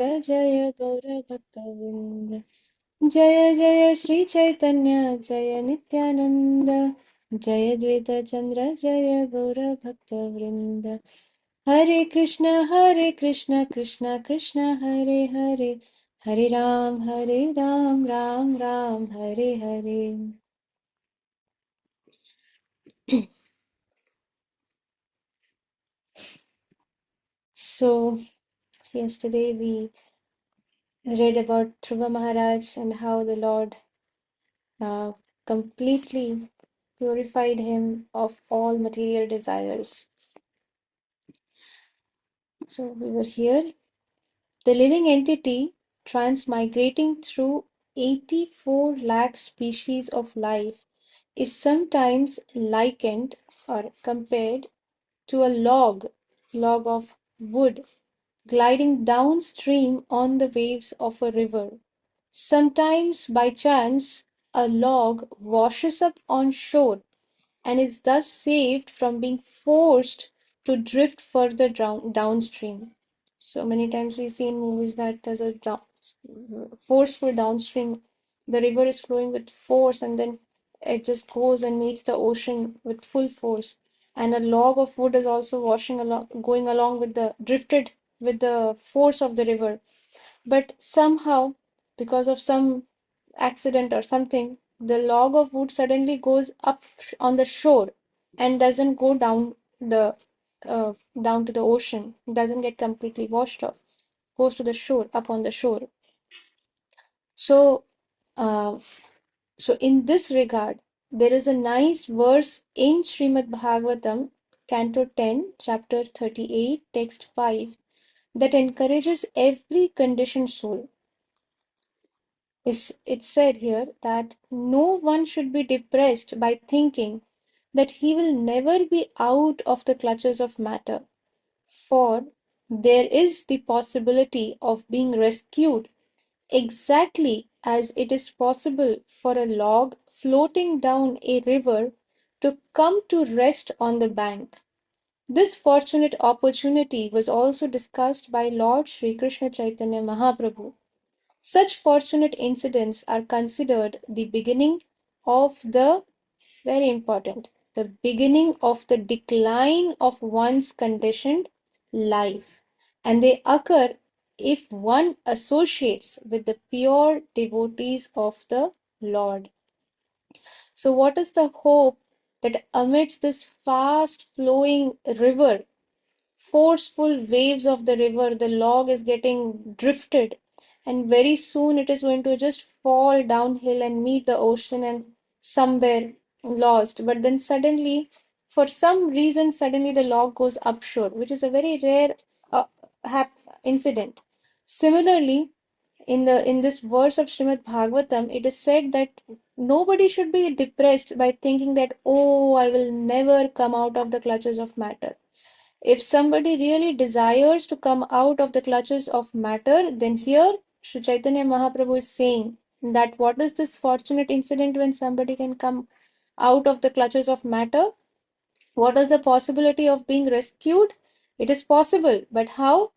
जय गौरभक्तवृन्द जय जय श्री चैतन्य जय नित्यानंद जय द्वैत चंद्र जय गौरभक्तवृन्द हरे Krishna Krishna Krishna Hare Hare Hare Ram Ram Ram Hare Hare. So yesterday we read about Dhruva Maharaj and how the Lord completely purified him of all material desires. So we were here. The living entity transmigrating through 84 lakh species of life is sometimes likened or compared to a log of wood gliding downstream on the waves of a river. Sometimes by chance, a log washes up on shore and is thus saved from being forced to drift further downstream. So many times we see in movies that there's a forceful downstream. The river is flowing with force and then it just goes and meets the ocean with full force. And a log of wood is also washing along, going along with the drifted with the force of the river. But somehow, because of some accident or something, the log of wood suddenly goes up on the shore and doesn't go the down to the ocean. It doesn't get completely washed off. Goes to the shore, up on the shore. So, uh, so in this regard, there is a nice verse in Srimad Bhagavatam, Canto 10, Chapter 38, Text 5, that encourages every conditioned soul. It's said here that no one should be depressed by thinking that he will never be out of the clutches of matter, for there is the possibility of being rescued exactly as it is possible for a log floating down a river to come to rest on the bank. This fortunate opportunity was also discussed by Lord Sri Krishna Chaitanya Mahaprabhu. Such fortunate incidents are considered the beginning of very important, the beginning of the decline of one's conditioned life. And they occur if one associates with the pure devotees of the Lord. So, what is the hope that amidst this fast flowing river, forceful waves of the river, the log is getting drifted, and very soon it is going to just fall downhill and meet the ocean and somewhere lost. But then suddenly, for some reason, suddenly the log goes upshore, which is a very rare uh, incident. Similarly, in this verse of Srimad Bhagavatam, it is said that nobody should be depressed by thinking that, oh, I will never come out of the clutches of matter. If somebody really desires to come out of the clutches of matter, then here Sri Chaitanya Mahaprabhu is saying that what is this fortunate incident when somebody can come out of the clutches of matter? What is the possibility of being rescued? It is possible, but how?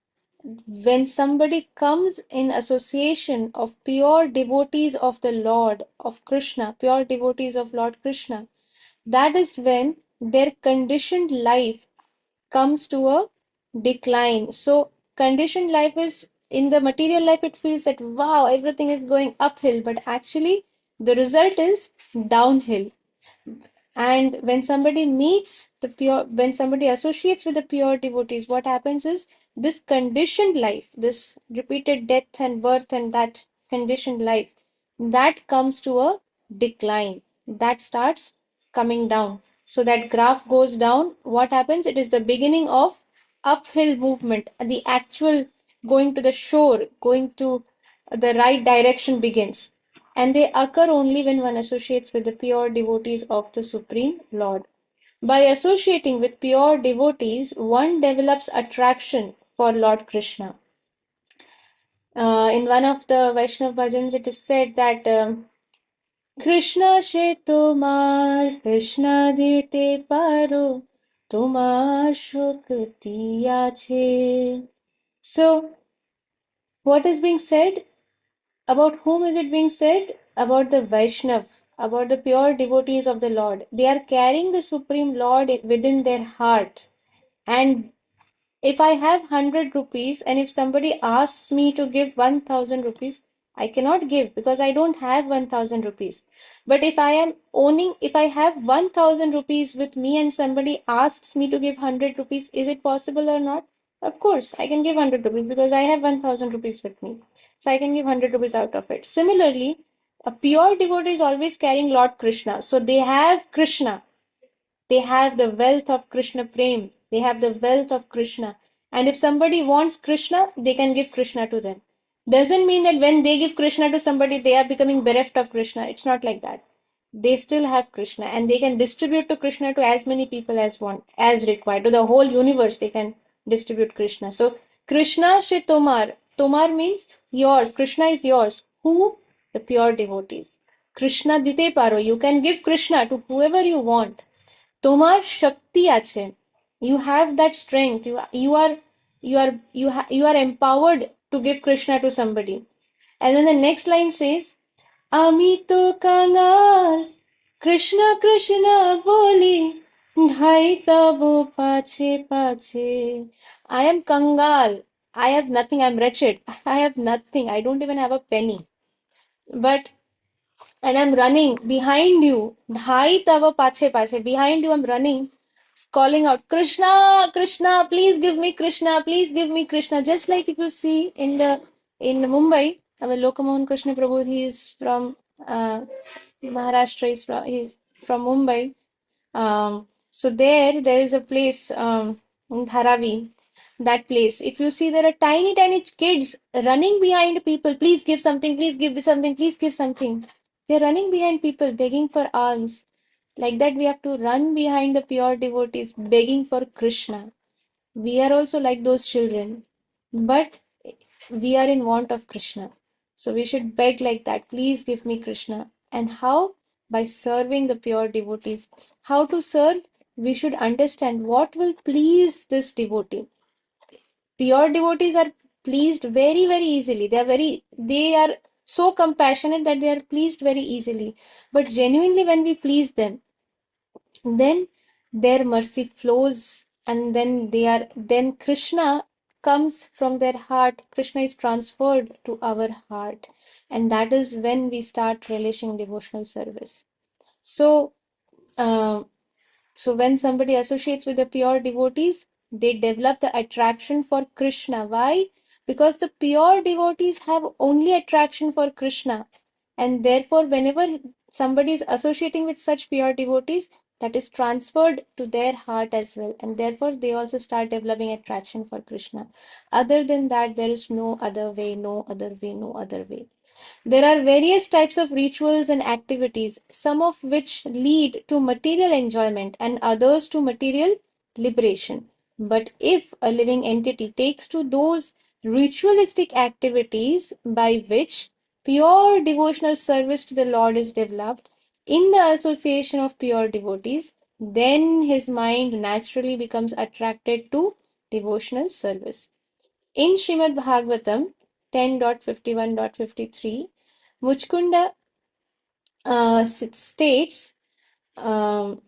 When somebody comes in association of pure devotees of the Lord, of Krishna, pure devotees of Lord Krishna, that is when their conditioned life comes to a decline. So, conditioned life is in the material life, it feels that wow, everything is going uphill, but actually, the result is downhill. And when somebody meets the pure, when somebody associates with the pure devotees, what happens is this conditioned life, this repeated death and birth, and that conditioned life, that comes to a decline. That starts coming down. So that graph goes down. What happens? It is the beginning of uphill movement. The actual going to the shore, going to the right direction begins, and they occur only when one associates with the pure devotees of the Supreme Lord. By associating with pure devotees, one develops attraction for Lord Krishna. In one of the Vaishnav bhajans, it is said that Krishna she tomar, Krishna dite paro, tomar shukti ache. So, What is being said? About whom is it being said? About the Vaishnav, about the pure devotees of the Lord. They are carrying the Supreme Lord within their heart. And if I have 100 rupees and if somebody asks me to give 1000 rupees, I cannot give because I don't have 1000 rupees. But if I have 1000 rupees with me and somebody asks me to give 100 rupees, is it possible or not? Of course, I can give 100 rupees because I have 1000 rupees with me. So I can give 100 rupees out of it. Similarly, a pure devotee is always carrying Lord Krishna. So they have Krishna. They have the wealth of Krishna Prem. They have the wealth of Krishna. And if somebody wants Krishna, they can give Krishna to them. Doesn't mean that when they give Krishna to somebody, they are becoming bereft of Krishna. It's not like that. They still have Krishna and they can distribute to Krishna to as many people as want, as required. To the whole universe, they can distribute Krishna. So, Krishna Shri Tomar. Tomar means yours. Krishna is yours. Who? The pure devotees. Krishna Dite Paro. You can give Krishna to whoever you want. তোমার শক্তি আছে, you have that strength, you are empowered to give Krishna to somebody. And then the next line says, আমি তো কাঙাল কৃষ্ণ কৃষ্ণ বলি ঢাই তব পাছে পাছে. I am kangal, I have nothing, I'm wretched, I have nothing, I don't even have a penny, but and I'm running behind you. Dhai tava pache pache. Behind you, I'm running, calling out, Krishna, Krishna, please give me Krishna, please give me Krishna. Just like if you see in Mumbai, our Lokamohan Krishna Prabhu, he is from Maharashtra, he's from Mumbai. So there is a place in Dharavi. That place, if you see, there are tiny, tiny kids running behind people. Please give something. Please give something. Please give something. They're running behind people, begging for alms. Like that, we have to run behind the pure devotees, begging for Krishna. We are also like those children, but we are in want of Krishna. So we should beg like that. Please give me Krishna. And how? By serving the pure devotees. How to serve? We should understand what will please this devotee. Pure devotees are pleased very, very easily. They are so compassionate that they are pleased very easily. But genuinely, when we please them, then their mercy flows, and then Krishna comes from their heart. Krishna is transferred to our heart, and that is when we start relishing devotional service. So, uh, so when somebody associates with the pure devotees, they develop the attraction for Krishna. Why? Because the pure devotees have only attraction for Krishna. And therefore, whenever somebody is associating with such pure devotees, that is transferred to their heart as well. And therefore, they also start developing attraction for Krishna. Other than that, there is no other way, no other way, no other way. There are various types of rituals and activities, some of which lead to material enjoyment and others to material liberation. But if a living entity takes to those ritualistic activities by which pure devotional service to the Lord is developed in the association of pure devotees, then his mind naturally becomes attracted to devotional service. In Srimad Bhagavatam 10.51.53, Muchkunda states, um,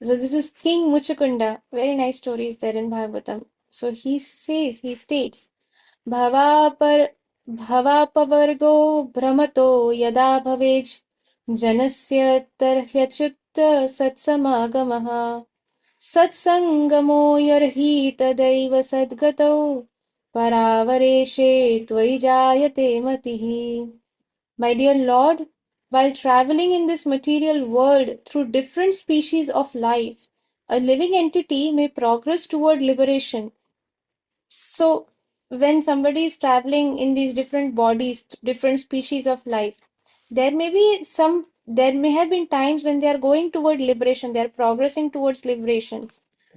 so this is King Muchukunda, very nice stories there in Bhagavatam. So he states, Bhavapargo Brahmato Yada Bhavaj Janasya Tarhyachutta Satsamagamaha Satsangamo Yarhi Tadaiva Sadgatau Paravareshe Tvai Jayate Matihi. My dear Lord, while traveling in this material world through different species of life, a living entity may progress toward liberation. So, when somebody is traveling in these different bodies, different species of life, there may have been times when they are going toward liberation, they are progressing towards liberation.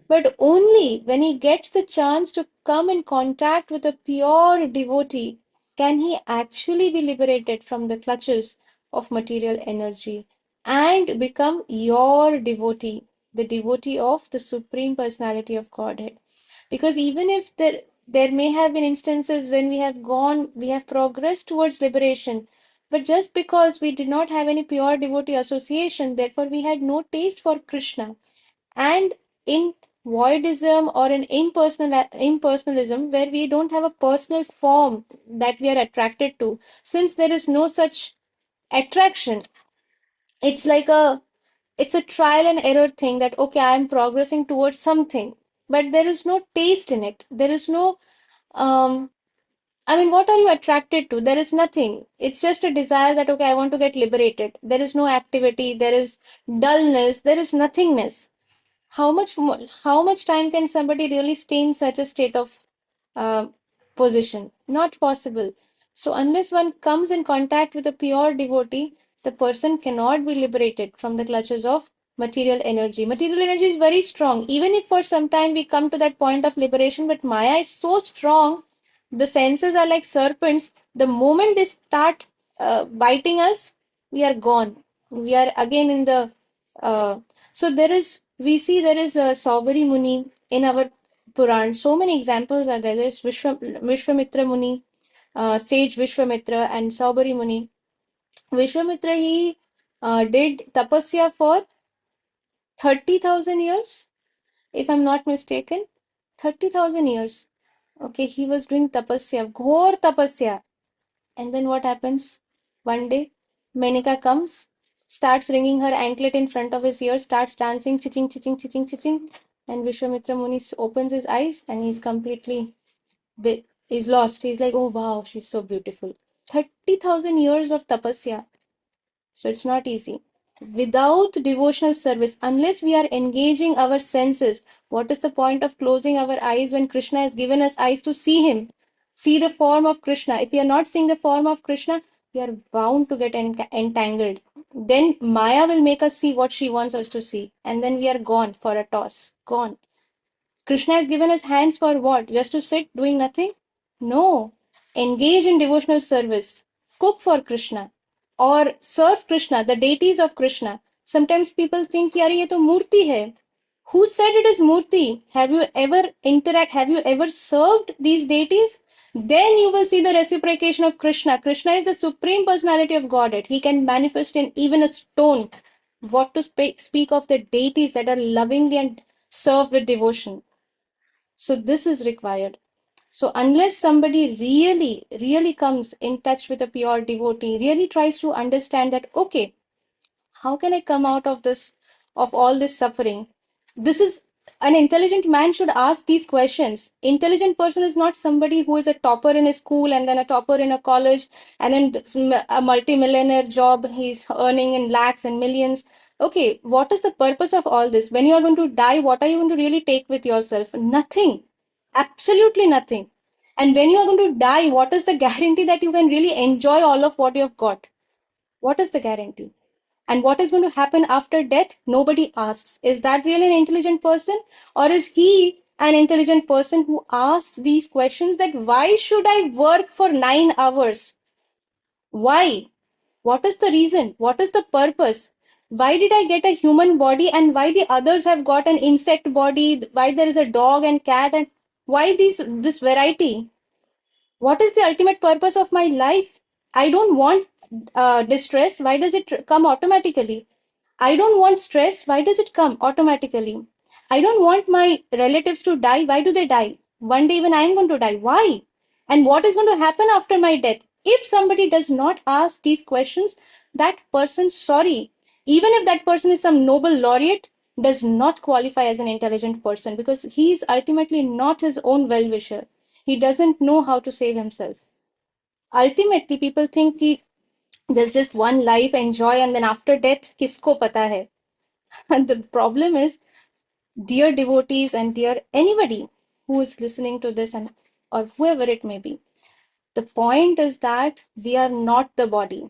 But only when he gets the chance to come in contact with a pure devotee can he actually be liberated from the clutches of material energy and become your devotee, the devotee of the Supreme Personality of Godhead. Because even if There may have been instances when we have progressed towards liberation, but just because we did not have any pure devotee association, therefore we had no taste for Krishna. And in voidism or in impersonalism, where we don't have a personal form that we are attracted to, since there is no such attraction, it's like it's a trial and error thing that okay, I am progressing towards something, but there is no taste in it. There is no um I mean, what are you attracted to? There is nothing. It's just a desire that, okay, I want to get liberated. There is no activity, there is dullness, there is nothingness. How much time can somebody really stay in such a state of uh, position? Not possible. So, unless one comes in contact with a pure devotee, the person cannot be liberated from the clutches of material energy. Material energy is very strong. Even if for some time we come to that point of liberation, but Maya is so strong, the senses are like serpents. The moment they start biting us, we are gone. We are again in the. So there is, we see there is a Saubari Muni in our Puran. So many examples are there. There is Vishwamitra Muni, sage Vishwamitra, and Saubari Muni. Vishwamitra, he did tapasya for 30,000 years, if I'm not mistaken. 30,000 years. Okay, he was doing tapasya, ghor tapasya. And then what happens? One day, Menika comes, starts ringing her anklet in front of his ear, starts dancing, chiching, chiching, chiching, chiching. And Vishwamitra Muni opens his eyes and he's completely, he's lost. He's like, oh wow, she's so beautiful. 30,000 years of tapasya. So it's not easy. Without devotional service, unless we are engaging our senses, what is the point of closing our eyes when Krishna has given us eyes to see Him? See the form of Krishna. If we are not seeing the form of Krishna, we are bound to get entangled. Then Maya will make us see what she wants us to see. And then we are gone for a toss. Gone. Krishna has given us hands for what? Just to sit doing nothing? No. Engage in devotional service. Cook for Krishna. Or serve Krishna, the deities of Krishna. Sometimes people think, yaar, ye to murti hai. Who said it is murti? Have you ever served these deities? Then you will see the reciprocation of Krishna. Krishna is the supreme personality of Godhead. He can manifest in even a stone. What to speak of the deities that are lovingly and served with devotion. So this is required. So unless somebody really comes in touch with a pure devotee, really tries to understand that, okay, how can I come out of this, of all this suffering? This is, an intelligent man should ask these questions. Intelligent person is not somebody who is a topper in a school and then a topper in a college and then a multi-millionaire job he's earning in lakhs and millions. Okay, what is the purpose of all this? When you are going to die, what are you going to really take with yourself? Nothing. Absolutely nothing. And when you are going to die, what is the guarantee that you can really enjoy all of what you have got? What is the guarantee? And what is going to happen after death? Nobody asks. Is that really an intelligent person? Or is he an intelligent person who asks these questions that why should I work for 9 hours? Why? What is the reason? What is the purpose? Why did I get a human body and why the others have got an insect body? Why there is a dog and cat and why this variety? What is the ultimate purpose of my life? I don't want distress. Why does it come automatically? I don't want stress. Why does it come automatically? I don't want my relatives to die. Why do they die? One day, even I am going to die. Why? And what is going to happen after my death? If somebody does not ask these questions, that person, sorry, even if that person is some Nobel laureate, does not qualify as an intelligent person because he is ultimately not his own well wisher. He doesn't know how to save himself. Ultimately, people think कि there's just one life, enjoy, and then after death, किसको पता है? And the problem is, dear devotees and dear anybody who is listening to this and or whoever it may be, the point is that we are not the body.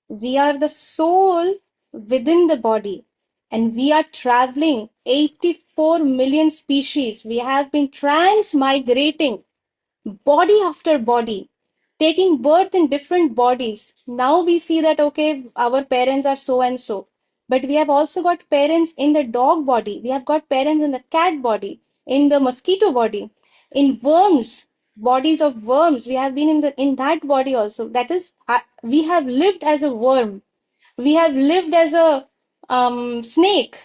We are the soul within the body. And we are traveling 84 million species. We have been transmigrating body after body, taking birth in different bodies. Now we see that, okay, our parents are so and so. But we have also got parents in the dog body. We have got parents in the cat body, in the mosquito body, in worms. bodies of worms. We have been in that body also. That is, we have lived as a worm. We have lived as a snake.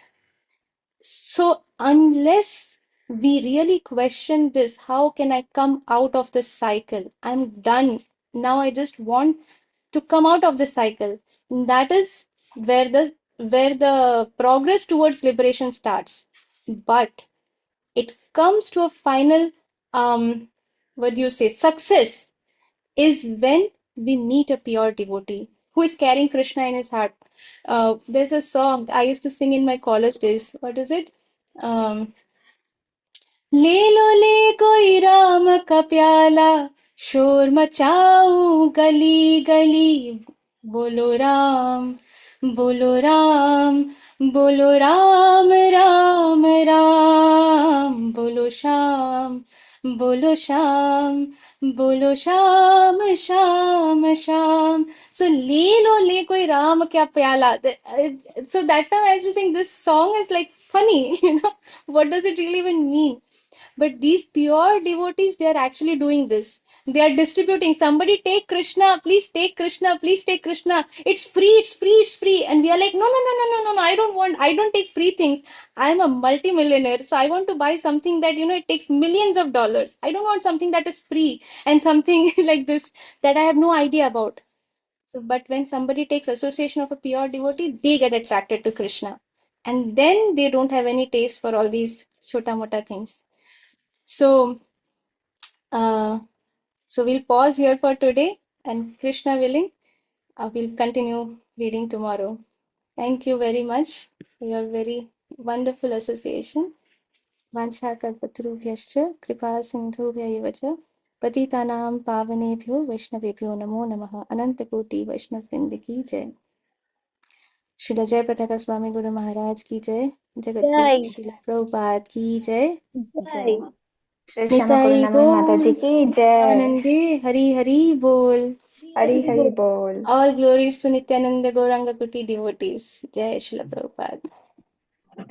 So unless we really question this, how can I come out of this cycle? I'm done. Now I just want to come out of the cycle. That is where the progress towards liberation starts. But it comes to a final what do you say, success is when we meet a pure devotee who is carrying Krishna in his heart. There's a song I used to sing in my college days. What is it? um, ले लो ले कोई राम का प्याला, शोर मचाऊं गली गली, बोलो राम, बोलो राम, बोलो राम राम राम, बोलो श्याम, बोलो श्याम, बोलो श्याम श्याम श्याम. So ले लो ले कोई राम क्या प्याला. So that time I used to think this song is like funny, what does it really even mean? But these pure devotees, they are actually doing this. They are distributing. Somebody take Krishna, please take Krishna, please take Krishna. It's free, it's free, it's free. And we are like, no, no, no, no, no, no, no. I don't take free things. I'm a multimillionaire. So I want to buy something that, it takes millions of dollars. I don't want something that is free and something like this that I have no idea about. So, but when somebody takes association of a pure devotee, they get attracted to Krishna. And then they don't have any taste for all these chota mota things. So, uh, so we'll pause here for today, and Krishna willing, we'll continue reading tomorrow. Thank you very much for your very wonderful association. Vanchakalpatarubhyascha kripa sindhubhya eva cha पतितानां पावनेभ्यो वैष्णवेभ्यो नमो नमः. अनंत कोटि वैष्णव वृंद की जय. श्रील जय पताका स्वामी गुरु महाराज की जय. जगत गुरु जय श्रील प्रभुपाद की जय. जय श्री श्यामा निताई करुणामयी माता जी बोल. की जय। आनंदे हरि हरि बोल. हरि हरि बोल। All glories to Nityananda Gauranga Kuti devotees. Jai Srila Prabhupada.